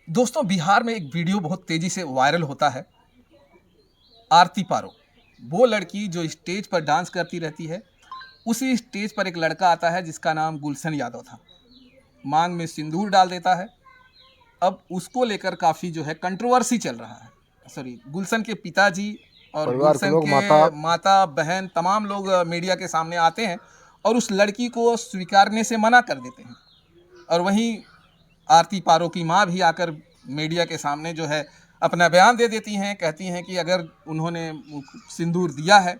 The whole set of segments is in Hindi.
दोस्तों, बिहार में एक वीडियो बहुत तेजी से वायरल होता है। आरती पारो, वो लड़की जो स्टेज पर डांस करती रहती है, उसी स्टेज पर एक लड़का आता है जिसका नाम गुलशन यादव था। मांग में सिंदूर डाल देता है। अब उसको लेकर काफ़ी जो है कंट्रोवर्सी चल रहा है। सॉरी, गुलशन के पिताजी और परिवार के गुलशन लोग के माता माता बहन तमाम लोग मीडिया के सामने आते हैं और उस लड़की को स्वीकारने से मना कर देते हैं। और वहीं आरती पारो की माँ भी आकर मीडिया के सामने जो है अपना बयान दे देती हैं। कहती हैं कि अगर उन्होंने सिंदूर दिया है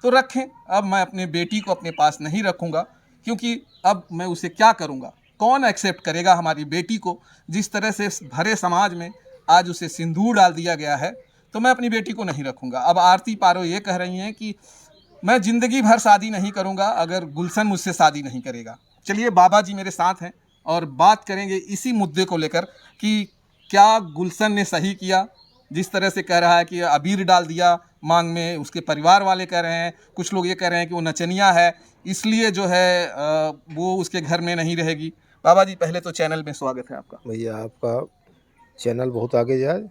तो रखें, अब मैं अपने बेटी को अपने पास नहीं रखूँगा, क्योंकि अब मैं उसे क्या करूँगा, कौन एक्सेप्ट करेगा हमारी बेटी को। जिस तरह से भरे समाज में आज उसे सिंदूर डाल दिया गया है, तो मैं अपनी बेटी को नहीं रखूँगा। अब आरती पारो ये कह रही हैं कि मैं ज़िंदगी भर शादी नहीं करूँगा अगर गुलशन मुझसे शादी नहीं करेगा। चलिए, बाबा जी मेरे साथ हैं और बात करेंगे इसी मुद्दे को लेकर कि क्या गुलशन ने सही किया। जिस तरह से कह रहा है कि अबीर डाल दिया मांग में, उसके परिवार वाले कह रहे हैं, कुछ लोग ये कह रहे हैं कि वो नचनिया है, इसलिए जो है वो उसके घर में नहीं रहेगी। बाबा जी, पहले तो चैनल में स्वागत है आपका। भैया, आपका चैनल बहुत आगे जाए,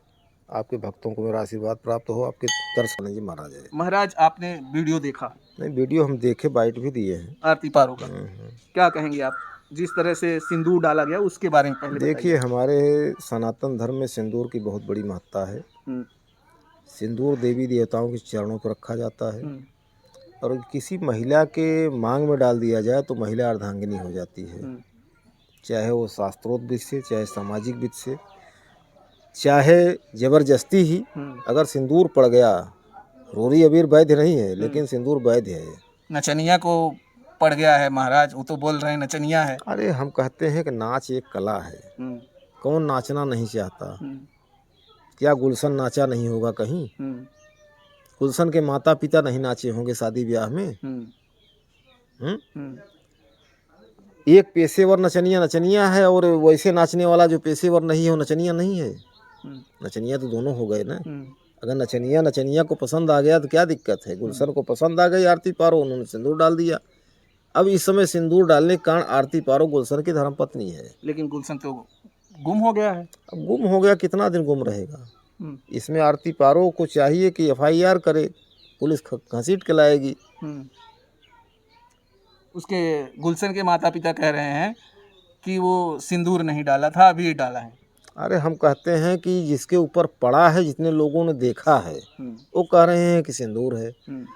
आपके भक्तों को मेरा आशीर्वाद प्राप्त हो, आपके दर्शन जी महाराज है। महाराज, आपने वीडियो देखा नहीं, वीडियो हम देखे, बाइट भी दिए हैं। आरती पारो का, क्या कहेंगे आप? जिस तरह से सिंदूर डाला गया उसके बारे में पहले बताइए। देखिए, हमारे सनातन धर्म में सिंदूर की बहुत बड़ी महत्ता है। हम्म, सिंदूर देवी देवताओं के चरणों पर रखा जाता है हम्म, और किसी महिला के मांग में डाल दिया जाए तो महिला अर्धांगिनी हो जाती है। हम्म, चाहे वो शास्त्रोक्त विध से, चाहे सामाजिक विध से, चाहे जबरदस्ती ही हम्म, अगर सिंदूर पड़ गया, रोरी अबीर वैध नहीं है, लेकिन सिंदूर वैध है। नचनिया को पड़ गया है महाराज, वो तो बोल रहे हैं नचनिया है। अरे, हम कहते हैं कि नाच एक कला है। हम्म, कौन नाचना नहीं चाहता? हम्म, क्या गुलशन नाचा नहीं होगा कहीं? हम्म, गुलशन के माता पिता नहीं नाचे होंगे शादी ब्याह में? हम्म, हम्म? हम्म, एक पेशेवर नचनिया नचनिया है और वैसे नाचने वाला जो पेशेवर नहीं है वो नचनिया नहीं है। हम्म, नचनिया तो दोनों हो गए ना। हम्म, अगर नचनिया नचनिया को पसंद आ गया तो क्या दिक्कत है? गुलशन को पसंद आ गई आरती पारो, उन्होंने सिंदूर डाल दिया। अब इस समय सिंदूर डालने के कारण आरती पारो गुलशन की धर्मपत्नी है। लेकिन गुलशन तो गुम हो गया है। अब गुम हो गया, कितना दिन गुम रहेगा? हम्म, इसमें आरती पारो को चाहिए कि एफआईआर करे, पुलिस घसीट के लाएगी। हम्म। उसके गुलशन के माता पिता कह रहे हैं कि वो सिंदूर नहीं डाला था, अबीर डाला है। अरे, हम कहते हैं कि जिसके ऊपर पड़ा है, जितने लोगों ने देखा है, हम्म, वो कह रहे हैं कि सिंदूर है। हम्म,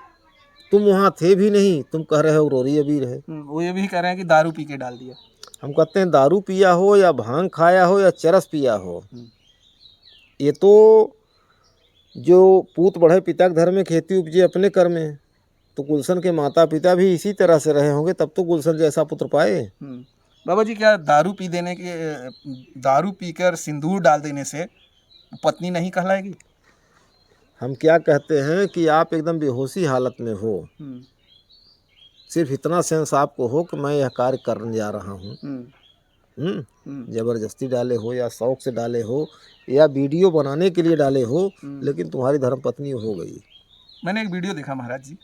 तुम वहाँ थे भी नहीं, तुम कह रहे हो रोरी अबीर है। वो ये भी कह रहे हैं कि दारू पी के डाल दिया। हम कहते हैं दारू पिया हो या भांग खाया हो या चरस पिया हो, हम्म, ये तो जो पूत बढ़े पिता के घर में खेती उपजे अपने कर में, तो गुलशन के माता पिता भी इसी तरह से रहे होंगे, तब तो गुलशन जैसा पुत्र पाए। हम्म। बाबा जी, क्या दारू पीकर सिंदूर डाल देने से पत्नी नहीं कहलाएगी? हम क्या कहते हैं कि आप एकदम बेहोशी हालत में हो, हम्म, सिर्फ इतना सेंस आपको हो कि मैं यह कार्य करने जा रहा हूँ। हम्म, हम्म, जबरदस्ती डाले हो या शौक से डाले हो या वीडियो बनाने के लिए डाले हो, लेकिन तुम्हारी धर्मपत्नी हो गई। मैंने एक वीडियो देखा महाराज जी,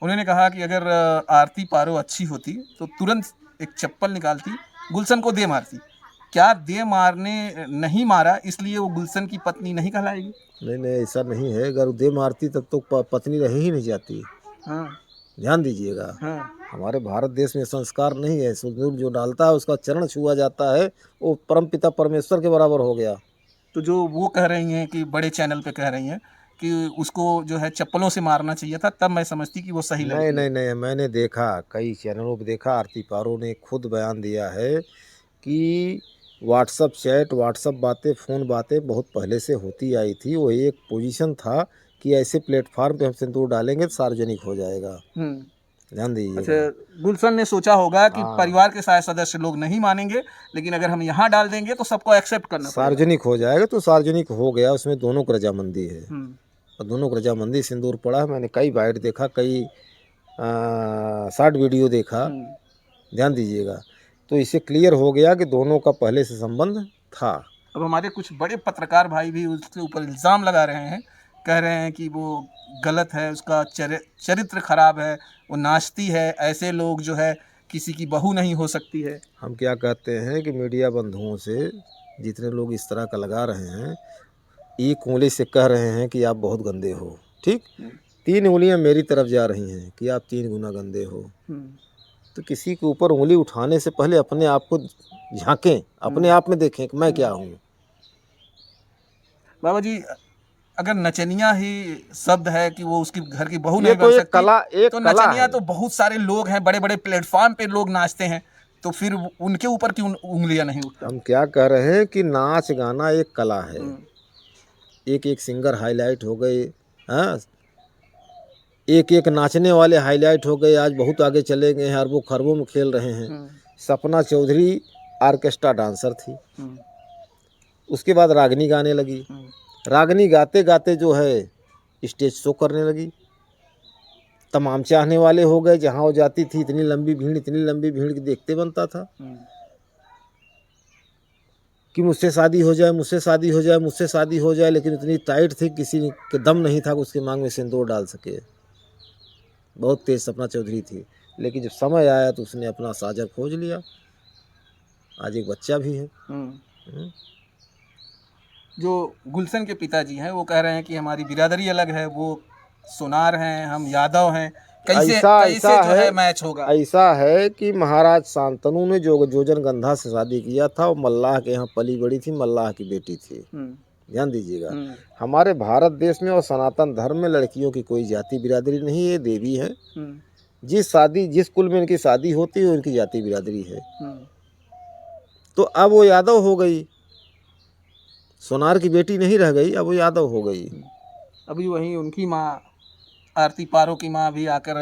उन्होंने कहा कि अगर आरती पारो अच्छी होती तो तुरंत एक चप्पल निकालती, गुलशन को दे मारती। क्या दे मारने नहीं मारा इसलिए वो गुलशन की पत्नी नहीं कहलाएगी? नहीं नहीं, ऐसा नहीं है। अगर दे मारती तब तो पत्नी रह ही नहीं जाती। हाँ, ध्यान दीजिएगा, हाँ। हमारे भारत देश में संस्कार नहीं है। सिंदूर जो डालता है उसका चरण छुआ जाता है, वो परम पिता परमेश्वर के बराबर हो गया। तो जो वो कह रही हैं कि बड़े चैनल पे कह रही हैं कि उसको जो है चप्पलों से मारना चाहिए था, तब मैं समझती कि वो सही नहीं लड़की है। नहीं नहीं, मैंने देखा, कई चैनलों पे देखा, आरती पारो ने खुद बयान दिया है कि व्हाट्सअप चैट, व्हाट्सअप बातें, फ़ोन बातें बहुत पहले से होती आई थी। वो एक पोजीशन था कि ऐसे प्लेटफार्म पे हम सिंदूर डालेंगे तो सार्वजनिक हो जाएगा। हम्म। ध्यान अच्छा, दीजिएगा। गुलशन ने सोचा होगा कि हाँ, परिवार के शायद सदस्य लोग नहीं मानेंगे, लेकिन अगर हम यहाँ डाल देंगे तो सबको एक्सेप्ट करना पड़ेगा। सार्वजनिक हो जाएगा तो सार्वजनिक हो गया। उसमें दोनों की रजामंदी है हम्म, और दोनों की रजामंदी सिंदूर पड़ा है। मैंने कई बाइट देखा, कई शॉर्ट वीडियो देखा। हम्म। ध्यान दीजिएगा, तो इससे क्लियर हो गया कि दोनों का पहले से संबंध था। अब हमारे कुछ बड़े पत्रकार भाई भी उसके ऊपर इल्ज़ाम लगा रहे हैं, कह रहे हैं कि वो गलत है, उसका चरित्र खराब है, वो नाचती है, ऐसे लोग जो है किसी की बहू नहीं हो सकती है। हम क्या कहते हैं कि मीडिया बंधुओं से जितने लोग इस तरह का लगा रहे हैं, एक उंगली से कह रहे हैं कि आप बहुत गंदे हो, ठीक, 3 उंगलियां मेरी तरफ जा रही हैं कि आप 3 गुना गंदे हो। तो किसी के ऊपर उंगली उठाने से पहले अपने आप को झांकें, अपने आप में देखें कि मैं क्या हूँ। बाबा जी, अगर नचनिया ही शब्द है कि वो उसकी घर की बहू ये नहीं तो बन एक सकती, कला, एक तो कला नचनिया है। तो बहुत सारे लोग हैं, बड़े बड़े प्लेटफॉर्म पे लोग नाचते हैं, तो फिर उनके ऊपर क्यों उंगलियां नहीं उठता? हम क्या कह रहे हैं कि नाच गाना एक कला है। एक एक सिंगर हाईलाइट हो गए, हाँ, एक एक नाचने वाले हाईलाइट हो गए, आज बहुत आगे चले गए हैं, अरबों खरबों में खेल रहे हैं। सपना चौधरी ऑर्केस्ट्रा डांसर थी, उसके बाद रागनी गाने लगी, रागनी गाते गाते जो है स्टेज शो करने लगी, तमाम चाहने वाले हो गए, जहाँ वो जाती थी इतनी लंबी भीड़ कि देखते बनता था कि मुझसे शादी हो जाए, मुझसे शादी हो जाए, मुझसे शादी हो जाए, लेकिन इतनी टाइट थी किसी के दम नहीं था कि उसके मांग में सिंदूर डाल सके। बहुत तेज सपना चौधरी थी, लेकिन जब समय आया तो उसने अपना साजर खोज लिया, आज एक बच्चा भी है। जो गुलशन के पिताजी हैं वो कह रहे हैं कि हमारी बिरादरी अलग है, वो सोनार हैं, हम यादव हैं, कैसे कैसे जो है मैच होगा? ऐसा है कि महाराज शांतनु ने जो जोजनगंधा से शादी किया था वो मल्लाह के यहाँ पली बड़ी थी, मल्लाह की बेटी थी, ध्यान दीजिएगा। हमारे भारत देश में और सनातन धर्म में लड़कियों की कोई जाति बिरादरी नहीं है, देवी है। जिस कुल में इनकी शादी होती है उनकी जाति बिरादरी है। तो अब वो यादव हो गई, सोनार की बेटी नहीं रह गई, अब वो यादव हो गई। अभी वहीं उनकी माँ आरती पारो की माँ भी आकर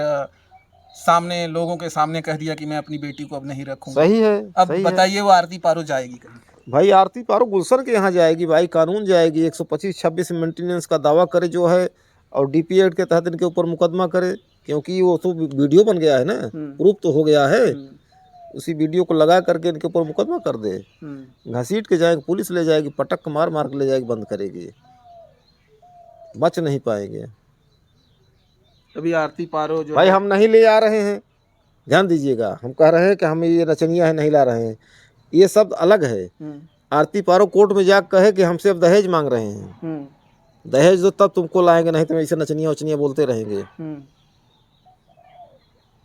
सामने लोगों के सामने कह दिया कि मैं अपनी बेटी को अब नहीं रखूंगा। सही है। अब बताइए वो आरती पारो जाएगी कहीं? भाई आरती पारो गुलशन के यहाँ जाएगी भाई, कानून जाएगी, 125-26 मेंटेनेंस का दावा करे जो है, और DP एक्ट के तहत इनके ऊपर मुकदमा करे, क्योंकि वो तो वीडियो बन गया है ना, प्रूफ तो हो गया है। उसी वीडियो को लगा करके इनके ऊपर मुकदमा कर दे, घसीट के जाएगी, पुलिस ले जाएगी, पटक मार मार के ले जाएगी, बंद करेगी, बच नहीं पाएंगे। अभी आरती पारो जो भाई हम नहीं ले आ रहे हैं, ध्यान दीजिएगा, हम कह रहे हैं कि हम ये नचनिया है, नहीं ला रहे हैं, ये शब्द अलग है। आरती पारो कोर्ट में जाकर कहे कि हमसे अब दहेज मांग रहे हैं, दहेज दो तब तुमको लाएंगे, नहीं तो ऐसे नचनिया उचनिया बोलते रहेंगे।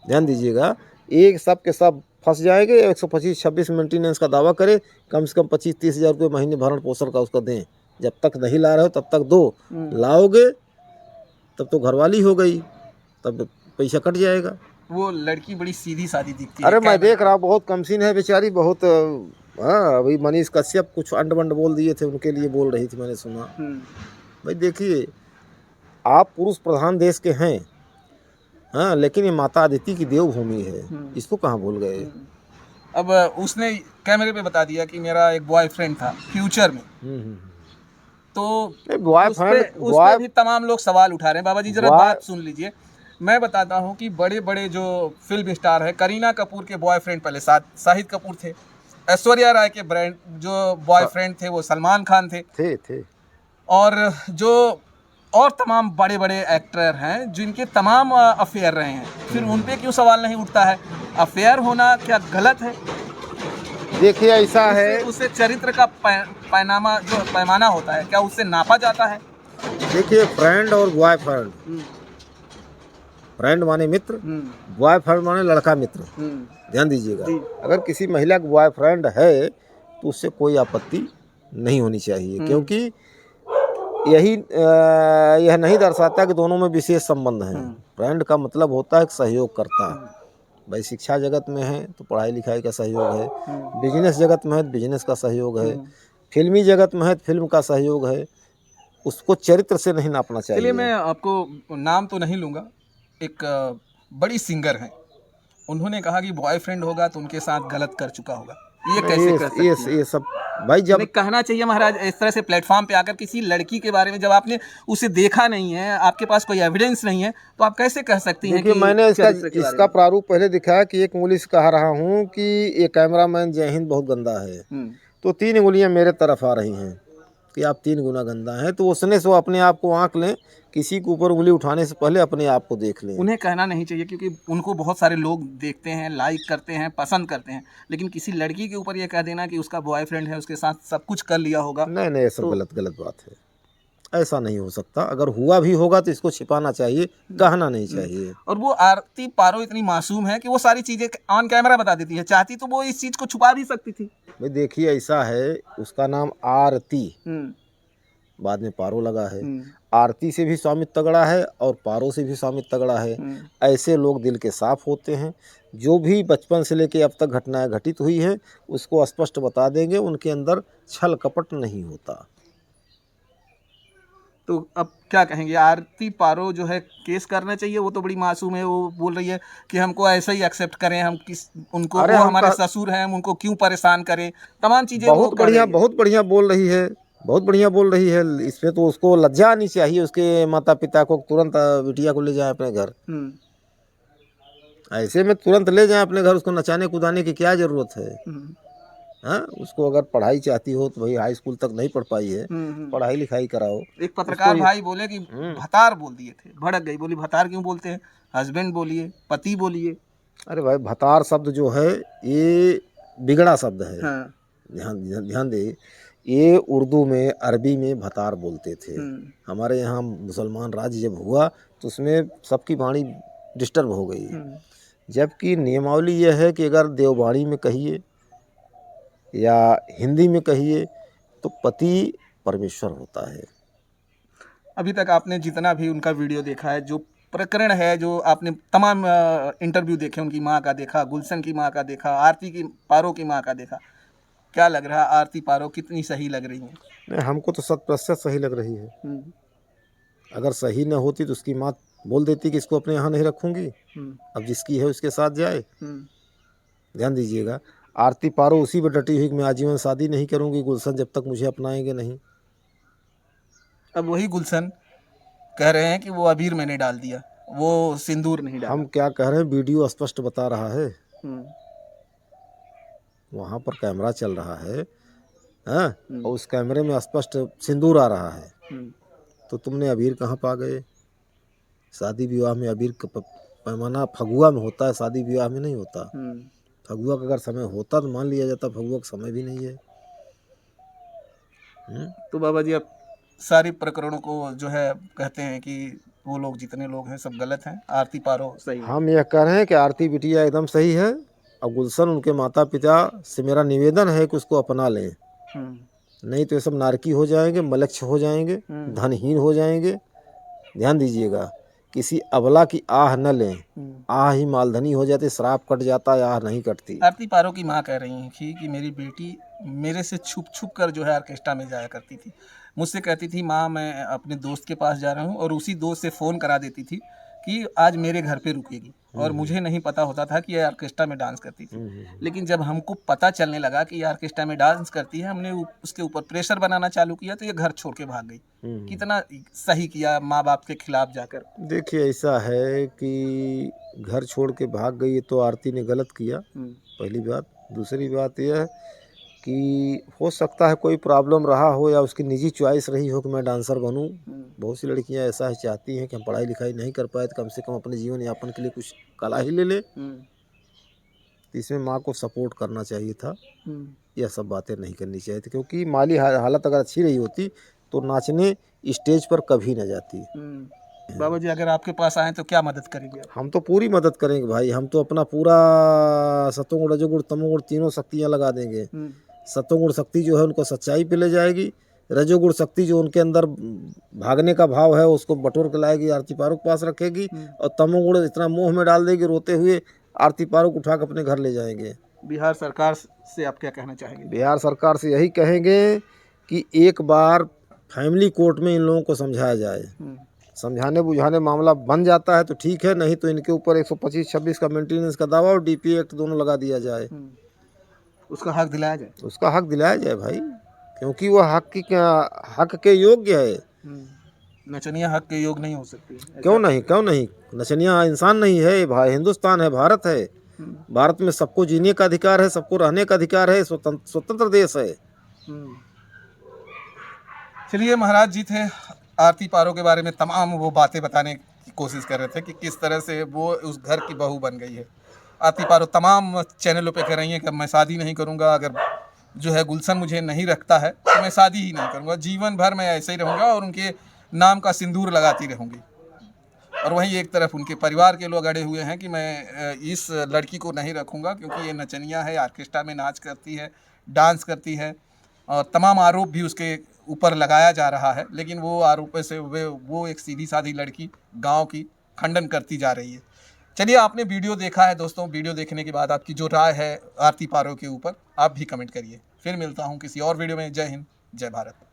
ध्यान दीजिएगा, एक सब के सब फंस जाएंगे। 125-26 मेंटेनेंस का दावा करे, कम से कम 25-30 हज़ार रुपये महीने भरण पोषण का उसका दें, जब तक नहीं ला रहे हो तब तक दो, लाओगे तब तो घरवाली हो गई, तब पैसा कट जाएगा। वो लड़की बड़ी सीधी सादी दिखती है। अरे मैं देख रहा हूँ, बहुत कमसीन है बेचारी, बहुत। हाँ, अभी मनीष कश्यप कुछ अंड बंड बोल दिए थे, उनके लिए बोल रही थी, मैंने सुना। भाई देखिए, आप पुरुष प्रधान देश के हैं, हाँ, लेकिन ये माता अदिति की देवभूमि है, इसको कहाँ भूल गए? अब उसने कैमरे पे बता दिया कि मेरा एक बॉयफ्रेंड था फ्यूचर में, तो उस पे भी तमाम लोग सवाल उठा रहे हैं। बाबा जी जरा बात सुन लीजिए, मैं बताता हूँ कि बड़े बड़े जो फिल्म स्टार है, करीना कपूर के बॉयफ्रेंड पहले शाहिद कपूर थे, ऐश्वर्या राय के ब्रांड जो बॉयफ्रेंड थे वो सलमान खान थे, और जो और तमाम बड़े बड़े एक्टर हैं जिनके तमाम अफेयर रहे हैं, फिर उन पे क्यों सवाल नहीं उठता है? अफेयर होना क्या गलत है? देखिए ऐसा है, उससे चरित्र का पैमाना होता है, क्या उससे नापा जाता है? देखिए, फ्रेंड और बॉयफ्रेंड, फ्रेंड माने मित्र, बॉयफ्रेंड माने लड़का मित्र, ध्यान दीजिएगा। अगर किसी महिला का बॉयफ्रेंड है तो उससे कोई आपत्ति नहीं होनी चाहिए, क्योंकि यह नहीं दर्शाता कि दोनों में विशेष संबंध है। फ्रेंड का मतलब होता है कि सहयोग करता है। भाई शिक्षा जगत में है तो पढ़ाई लिखाई का सहयोग है, बिजनेस जगत में है तो बिजनेस का सहयोग है, फिल्मी जगत में है तो फिल्म का सहयोग है, उसको चरित्र से नहीं नापना चाहिए। चलिए, मैं आपको नाम तो नहीं लूँगा, एक बड़ी सिंगर हैं, उन्होंने कहा कि बॉयफ्रेंड होगा तो उनके साथ गलत कर चुका होगा, ये कैसे कर सकते हैं? ये सब भाई जब कहना चाहिए महाराज, इस तरह से प्लेटफॉर्म पे आकर किसी लड़की के बारे में जब आपने उसे देखा नहीं है, आपके पास कोई एविडेंस नहीं है, तो आप कैसे कह सकती हैं? देखिए, मैंने इसका प्रारूप पहले दिखाया कि एक उंगली से कह रहा हूँ कि ये कैमरामैन जय हिंद बहुत गंदा है, तो 3 उंगलियां मेरे तरफ आ रही हैं कि आप 3 गुना गंदा हैं, तो उसने से वो अपने आप को आँक लें, किसी के ऊपर उंगली उठाने से पहले अपने आप को देख लें। उन्हें कहना नहीं चाहिए क्योंकि उनको बहुत सारे लोग देखते हैं, लाइक करते हैं, पसंद करते हैं, लेकिन किसी लड़की के ऊपर ये कह देना कि उसका बॉयफ्रेंड है, उसके साथ सब कुछ कर लिया होगा, नहीं नहीं, ये सब तो गलत बात है। ऐसा नहीं हो सकता। अगर हुआ भी होगा तो इसको छिपाना चाहिए, कहना नहीं चाहिए। और वो आरती पारो इतनी मासूम है कि वो सारी चीजें ऑन कैमरा बता देती है। चाहती तो वो इस चीज को छुपा भी सकती थी। भाई देखिए, ऐसा है, उसका नाम आरती, हम्म बाद में पारो लगा है। हम्म आरती से भी स्वामित्व तगड़ा है और पारो से भी स्वामित्व तगड़ा है। ऐसे लोग दिल के साफ होते हैं। जो भी बचपन से लेके अब तक घटनाएं घटित हुई हैं उसको स्पष्ट बता देंगे, उनके अंदर छल कपट नहीं होता। तो अब क्या कहेंगे? आरती पारो जो है केस करना चाहिए, वो तो बड़ी मासूम है। वो बोल रही है कि हमको ऐसे ही एक्सेप्ट करें, हम किस उनको, अरे वो हम हमारे ससुर हैं, हम उनको क्यों परेशान करें, तमाम चीजें वो बहुत कर रही है। बढ़िया बोल रही है, बहुत बढ़िया बोल रही है। इसमें तो उसको लज्जा आनी चाहिए, उसके माता पिता को तुरंत बिटिया को ले जाए अपने घर। ऐसे में तुरंत ले जाए अपने घर, उसको नचाने कुदाने की क्या जरूरत है? हाँ, उसको अगर पढ़ाई चाहती हो तो भाई हाई स्कूल तक नहीं पढ़ पाई है, पढ़ाई लिखाई कराओ। एक पत्रकार उसको भाई बोले कि भतार बोल दिए थे, भड़क गई, बोली भतार क्यों बोलते हैं, हस्बैंड बोलिए, पति बोलिए। अरे भाई, भतार शब्द जो है ये बिगड़ा शब्द है। हाँ। ध्यान दे, ये उर्दू में, अरबी में भतार बोलते थे। हमारे यहाँ मुसलमान राज्य जब हुआ तो उसमें सबकी वाणी डिस्टर्ब हो गई। जबकि नियमावली यह है कि अगर देववाणी में कहिए या हिंदी में कहिए तो पति परमेश्वर होता है। अभी तक आपने जितना भी उनका वीडियो देखा है, जो प्रकरण है, जो आपने तमाम इंटरव्यू देखे, उनकी माँ का देखा, गुलशन की माँ का देखा, आरती की पारो की माँ का देखा, क्या लग रहा है आरती पारो कितनी सही लग रही है? नहीं, हमको तो 100% सही लग रही है। अगर सही न होती तो उसकी माँ बोल देती कि इसको अपने यहाँ नहीं रखूंगी, अब जिसकी है उसके साथ जाए। ध्यान दीजिएगा, आरती पारो उसी पर डटी हुई कि मैं आजीवन शादी नहीं करूंगी गुलशन जब तक मुझे अपनाएंगे नहीं। अब वही गुलशन कह रहे हैं कि वो अबीर मैंने डाल दिया, वो सिंदूर नहीं डाला। हम क्या कह रहे हैं, वीडियो स्पष्ट बता रहा है, वहाँ पर कैमरा चल रहा है, हाँ, और उस कैमरे में स्पष्ट सिंदूर आ रहा है। तो तुमने अबीर कहाँ पा गए? शादी विवाह में अबीर का पैमाना फगुआ में होता है, शादी विवाह में नहीं होता। फगुआ का अगर समय होता तो मान लिया जाता, फगुआ का समय भी नहीं है। तो बाबा जी, अब सारी प्रकरणों को जो है कहते हैं कि वो लोग जितने लोग हैं सब गलत हैं, आरती पारो सही है। हम यह कह रहे हैं कि आरती बिटिया एकदम सही है और गुलशन, उनके माता पिता से मेरा निवेदन है कि उसको अपना लें, नहीं तो ये सब नारकी हो जाएंगे, मलक्ष हो जाएंगे, धनहीन हो जाएंगे। ध्यान दीजिएगा, किसी अबला की आह न लें, आह ही मालधनी हो जाती, श्राप कट जाता है, आह नहीं कटती। आरती पारो की माँ कह रही थी कि मेरी बेटी मेरे से छुप छुप कर जो है ऑर्केस्ट्रा में जाया करती थी। मुझसे कहती थी, माँ मैं अपने दोस्त के पास जा रहा हूँ, और उसी दोस्त से फ़ोन करा देती थी कि आज मेरे घर पे रुकेगी, और मुझे नहीं पता होता था कि ये ऑर्केस्ट्रा में डांस करती थी। लेकिन जब हमको पता चलने लगा कि ये ऑर्केस्ट्रा में डांस करती है, हमने उसके ऊपर प्रेशर बनाना चालू किया, तो ये घर छोड़ के भाग गई। कितना सही किया माँ बाप के खिलाफ जाकर। देखिए, ऐसा है कि घर छोड़ के भाग गई तो आरती ने गलत किया, पहली बात। दूसरी बात यह है कि हो सकता है कोई प्रॉब्लम रहा हो या उसकी निजी चॉइस रही हो कि मैं डांसर बनूं। बहुत सी लड़कियां ऐसा है, चाहती हैं कि हम पढ़ाई लिखाई नहीं कर पाए तो कम से कम अपने जीवन यापन के लिए कुछ कला ही ले ले। तो इसमें माँ को सपोर्ट करना चाहिए था, यह सब बातें नहीं करनी चाहिए थी, क्योंकि माली हालत अगर अच्छी रही होती तो नाचने स्टेज पर कभी न जाती। बाबा जी, अगर आपके पास आए तो क्या मदद करेंगे आप? हम तो पूरी मदद करेंगे भाई, हम तो अपना पूरा सतोगुण रजोगुण तमोगुण तीनों शक्तियाँ लगा देंगे। सतोगुण शक्ति जो है उनको सच्चाई पे ले जाएगी, रजोगुण शक्ति जो उनके अंदर भागने का भाव है उसको बटोर के लाएगी, आरती पारो के पास रखेगी, और तमोगुण इतना मोह में डाल देगी, रोते हुए आरती पारो को उठा के अपने घर ले जाएंगे। बिहार सरकार से आप क्या कहना चाहेंगे? बिहार सरकार से यही कहेंगे कि एक बार फैमिली कोर्ट में इन लोगों को समझाया जाए। समझाने बुझाने मामला बन जाता है तो ठीक है, नहीं तो इनके ऊपर 125-26 का मेंटेनेंस का दावा और डीपी एक्ट दोनों लगा दिया जाए। उसका हक दिलाया जाए। उसका हक दिलाया जाए भाई, क्योंकि वह हक के योग्य है। नचनिया हक के योग नहीं हो सकती। क्यों नहीं, क्यों नहीं? नचनिया इंसान नहीं है भाई, हिंदुस्तान है, भारत है। भारत में सबको जीने का अधिकार है, सबको रहने का अधिकार है, स्वतंत्र देश है। चलिए, महाराज जी थे, आरती पारो के बारे में तमाम वो बातें बताने की कोशिश कर रहे थे कि किस तरह से वो उस घर की बहू बन गई है। आरती पारो तमाम चैनलों पे कह रही हैं कि मैं शादी नहीं करूँगा, अगर जो है गुलशन मुझे नहीं रखता है तो मैं शादी ही नहीं करूँगा, जीवन भर मैं ऐसे ही रहूँगा और उनके नाम का सिंदूर लगाती रहूँगी। और वहीं एक तरफ उनके परिवार के लोग अड़े हुए हैं कि मैं इस लड़की को नहीं रखूँगा क्योंकि ये नचनिया है, ऑर्केस्ट्रा में नाच करती है, डांस करती है, और तमाम आरोप भी उसके ऊपर लगाया जा रहा है। लेकिन वो आरोपों से वो एक सीधी साधी लड़की गांव की खंडन करती जा रही है। चलिए, आपने वीडियो देखा है दोस्तों, वीडियो देखने के बाद आपकी जो राय है आरती पारो के ऊपर, आप भी कमेंट करिए। फिर मिलता हूँ किसी और वीडियो में। जय हिंद, जय भारत।